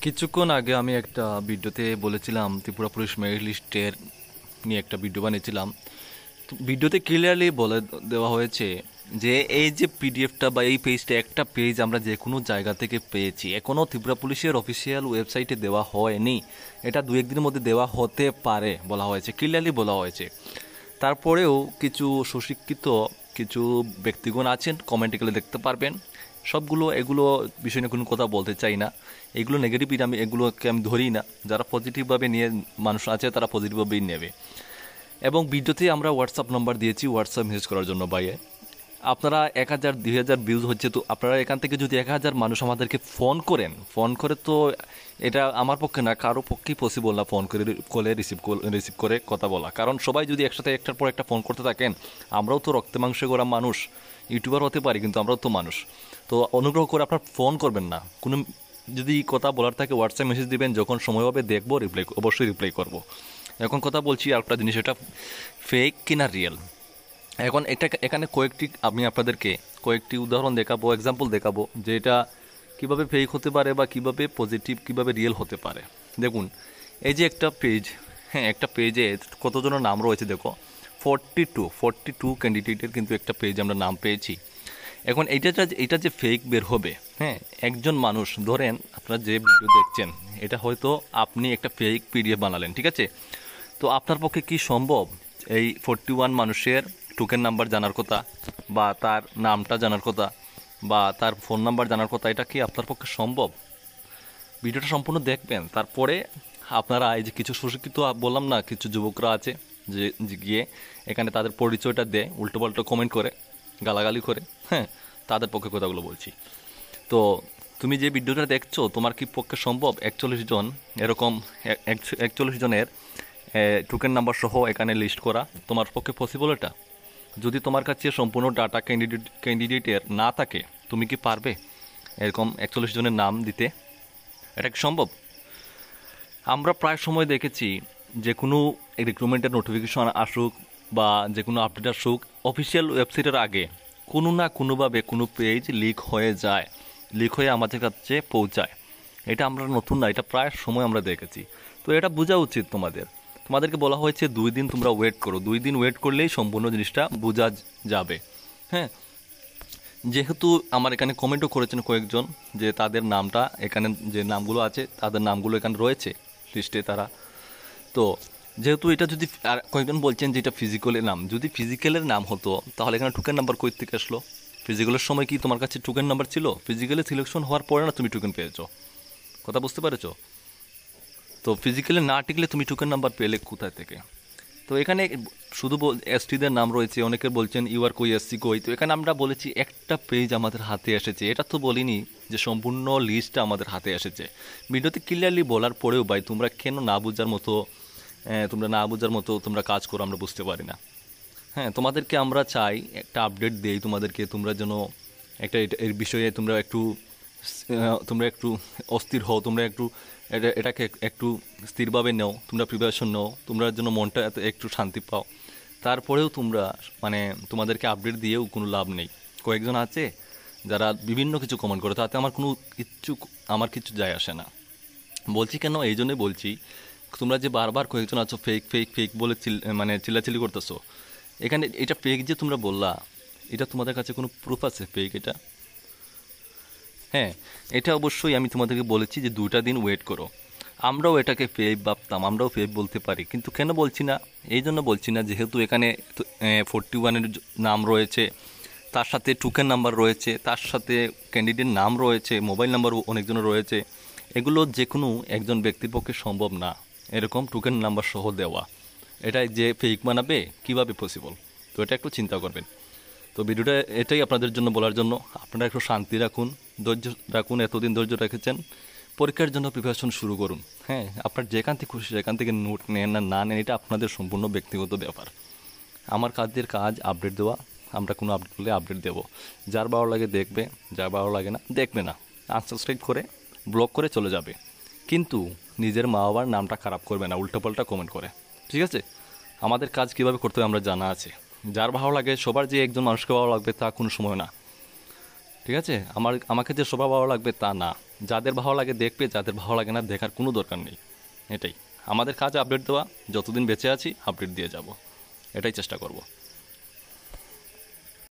কিছুক্ষণ আগে আমি একটা ভিডিওতে বলেছিলাম ত্রিপুরা পুলিশ মেরিট লিস্টের নিয়ে একটা ভিডিও বানিয়েছিলাম। তো ভিডিওতে ক্লিয়ারলি বলে দেওয়া হয়েছে যে এই যে পিডিএফটা বা এই পেজটা একটা পেজ আমরা যে কোনো জায়গা থেকে পেয়েছি, এখনও ত্রিপুরা পুলিশের অফিসিয়াল ওয়েবসাইটে দেওয়া হয়নি, এটা দু একদিনের মধ্যে দেওয়া হতে পারে বলা হয়েছে, ক্লিয়ারলি বলা হয়েছে। তারপরেও কিছু সুশিক্ষিত কিছু ব্যক্তিগণ আছেন, কমেন্টে গেলে দেখতে পারবেন। এগুলো বিষয় নিয়ে কোনো কথা বলতে চাই না, এগুলো নেগেটিভ, এগুলোকে আমি ধরি না। যারা পজিটিভভাবে নিয়ে মানুষ আছে তারা পজিটিভভাবেই নেবে। এবং ভিডিওতে আমরা হোয়াটসঅ্যাপ নাম্বার দিয়েছি হোয়াটসঅ্যাপ মেসেজ করার জন্য। বাইরে আপনারা 1000 2000 ভিউজ হচ্ছে, তো আপনারা এখান থেকে যদি 1000 মানুষ আমাদেরকে ফোন করে, তো এটা আমার পক্ষে না, কারো পক্ষেই পসিবল না ফোন করে রিসিভ করে কথা বলা। কারণ সবাই যদি একসাথে একটার পর একটা ফোন করতে থাকেন, আমরাও তো রক্তে মাংসে গড়া মানুষ, ইউটিউবার হতে পারি কিন্তু আমরাও তো মানুষ। তো অনুগ্রহ করে আপনার ফোন করবেন না, কোনো যদি কথা বলার থাকে হোয়াটসঅ্যাপ মেসেজ দিবেন, যখন সময় হবে দেখবো, অবশ্যই রিপ্লাই করব। এখন কথা বলছি আর একটা জিনিস, এটা ফেক কিনা রিয়েল। এখন এখানে আমি আপনাদেরকে কয়েকটি উদাহরণ দেখাবো, এক্সাম্পল দেখাবো যে এটা কীভাবে ফেক হতে পারে বা কীভাবে পজিটিভ, কীভাবে রিয়েল হতে পারে। দেখুন, এই যে একটা পেজ, একটা পেজে কতজনের নাম রয়েছে দেখো, 42 ক্যান্ডিডেটের কিন্তু একটা পেজ আমরা নাম পেয়েছি। এখন এটা যে ফেক বের হবে, একজন মানুষ, ধরেন আপনারা যে ভিডিও দেখছেন, এটা হয়তো আপনি একটা ফেক পিডিএফ বানালেন, ঠিক আছে? তো আপনার পক্ষে কি সম্ভব এই 41 মানুষের টোকেন নাম্বার জানার কথা, বা তার নামটা জানার কথা, বা তার ফোন নাম্বার জানার কথা? এটা কি আপনার পক্ষে সম্ভব? ভিডিওটা সম্পূর্ণ দেখবেন, তারপরে আপনারা এই যে কিছু সুশিক্ষিত বললাম না, কিছু যুবকরা আছে যে গিয়ে এখানে তাদের পরিচয়টা দেয়, উল্টোপাল্টো কমেন্ট করে, গালাগালি করে, তাদের পক্ষে কথাগুলো বলছি। তো তুমি যে ভিডিওটা দেখছো, তোমার কি পক্ষে সম্ভব 41 জন এরকম 41 জনের টোকেন নাম্বার সহ এখানে লিস্ট করা? তোমার পক্ষে পসিবল এটা? যদি তোমার কাছে সম্পূর্ণ ডাটা ক্যান্ডিডেটের না থাকে, তুমি কি পারবে এরকম 41 জনের নাম দিতে? এটা কি সম্ভব? আমরা প্রায় সময় দেখেছি, যে কোনো রিক্রুটমেন্টের নোটিফিকেশন আসুক বা যে কোনো আপডেট আসুক, অফিসিয়াল ওয়েবসাইটের আগে কোনো না কোনোভাবে কোনো পেজ লিক হয়ে আমাদের কাছে পৌঁছায়। এটা আমরা নতুন না, এটা প্রায় সময় আমরা দেখেছি। তো এটা বোঝা উচিত তোমাদেরকে বলা হয়েছে 2 দিন তোমরা ওয়েট করো, 2 দিন ওয়েট করলেই সম্পূর্ণ জিনিসটা বোঝা যাবে। যেহেতু আমার এখানে কমেন্টও করেছেন কয়েকজন যে তাদের নামটা এখানে, যে নামগুলো আছে তাদের নামগুলো এখানে রয়েছে লিস্টে তারা। তো যেহেতু এটা যদি, আর কয়েকজন বলছেন যে এটা ফিজিক্যালের নাম, যদি ফিজিক্যালের নাম হতো তাহলে এখানে টোকেন নাম্বার কই থেকে আসলো? ফিজিক্যালের সময় কি তোমার কাছে টোকেন নাম্বার ছিল? ফিজিক্যালে সিলেকশন হওয়ার পরে না তুমি টোকেন পেয়েছো, কথা বুঝতে পেরেছো? তো ফিজিক্যালে না টিকলে তুমি টোকেন নাম্বার পেলে কোথায় থেকে? তো এখানে শুধু এসটিদের নাম রয়েছে, অনেকে বলছেন ইউআর কই, এসসি কই। তো এখানে আমরা বলেছি একটা পেজ আমাদের হাতে এসেছে, এটা তো বলিনি যে সম্পূর্ণ লিস্টটা আমাদের হাতে এসেছে। ভিডিওতে ক্লিয়ারলি বলার পরেও ভাই তোমরা কেন না বোঝার মতো তোমরা কাজ করো, আমরা বুঝতে পারি না। তোমাদেরকে আমরা চাই একটা আপডেট দেই তোমাদেরকে, তোমরা যেন একটা এর বিষয়ে তোমরা একটু অস্থির হও, তোমরা এটাকে একটু স্থিরভাবে নাও, তোমরা প্রিপারেশন নাও, তোমরা যেন মনটা একটু শান্তি পাও। তারপরেও তোমাদেরকে আপডেট দিয়েও কোনো লাভ নেই। কয়েকজন আছে যারা বিভিন্ন কিছু কমেন্ট করে, তাতে আমার কিছু যায় আসে না। বলছি কেন, এই জন্যই বলছি, তোমরা যে বারবার কয়েকজন আছো ফেক বলে চিল্লাচিল্লি করতেছো, এখানে এটা ফেক যে তোমরা বললা, এটা তোমাদের কাছে কোনো প্রুফ আছে ফেক এটা? এটা অবশ্যই আমি তোমাদেরকে বলেছি যে 2টা দিন ওয়েট করো। আমরাও এটাকে ফেক ভাবতাম, আমরাও ফেক বলতে পারি, কিন্তু কেন বলছি না? এই জন্য বলছি না, যেহেতু এখানে 41-এর নাম রয়েছে, তার সাথে টোকেন নাম্বার রয়েছে, তার সাথে ক্যান্ডিডেট নাম রয়েছে, মোবাইল নাম্বারও অনেকজনের রয়েছে। এগুলো যে কোনো একজন ব্যক্তির পক্ষে সম্ভব না এরকম টোকেন নাম্বার সহ দেওয়া। এটাই যে ফেক বানাবে, কিভাবে পসিবল? তো এটা একটু চিন্তা করবেন। তো ভিডিওটা এটাই আপনাদের জন্য বলার জন্য, আপনারা একটু শান্তি রাখুন, ধৈর্য রাখুন, এতদিন ধৈর্য রেখেছেন, পরীক্ষার জন্য প্রিপারেশন শুরু করুন। আপনার যেখান থেকে খুশি সেখান থেকে নোট নেন না নেন, এটা আপনাদের সম্পূর্ণ ব্যক্তিগত ব্যাপার। আমার কাজ আপডেট দেওয়া, আমরা কোনো আপডেট করলে আপডেট দেবো। যার ভালো লাগে দেখবে, যার ভালো লাগে না দেখবে না, আনসাবস্ক্রাইব করে ব্লক করে চলে যাবে। কিন্তু নিজের মা বাবার নামটা খারাপ করবে না উল্টোপাল্টা কমেন্ট করে, ঠিক আছে? আমাদের কাজ কীভাবে করতে হবে আমরা জানা আছে। যার ভালো লাগে, সবার যে একজন মানুষকে ভালো লাগবে তা কোনো সময় না, ঠিক আছে? আমাকে যে সবার ভালো লাগবে তা না। যাদের ভালো লাগে দেখবে, যাদের ভালো লাগে না দেখার কোনো দরকার নেই। এটাই আমাদের কাজ, আপডেট দেওয়া। যতদিন বেঁচে আছি আপডেট দিয়ে যাব, এটাই চেষ্টা করব।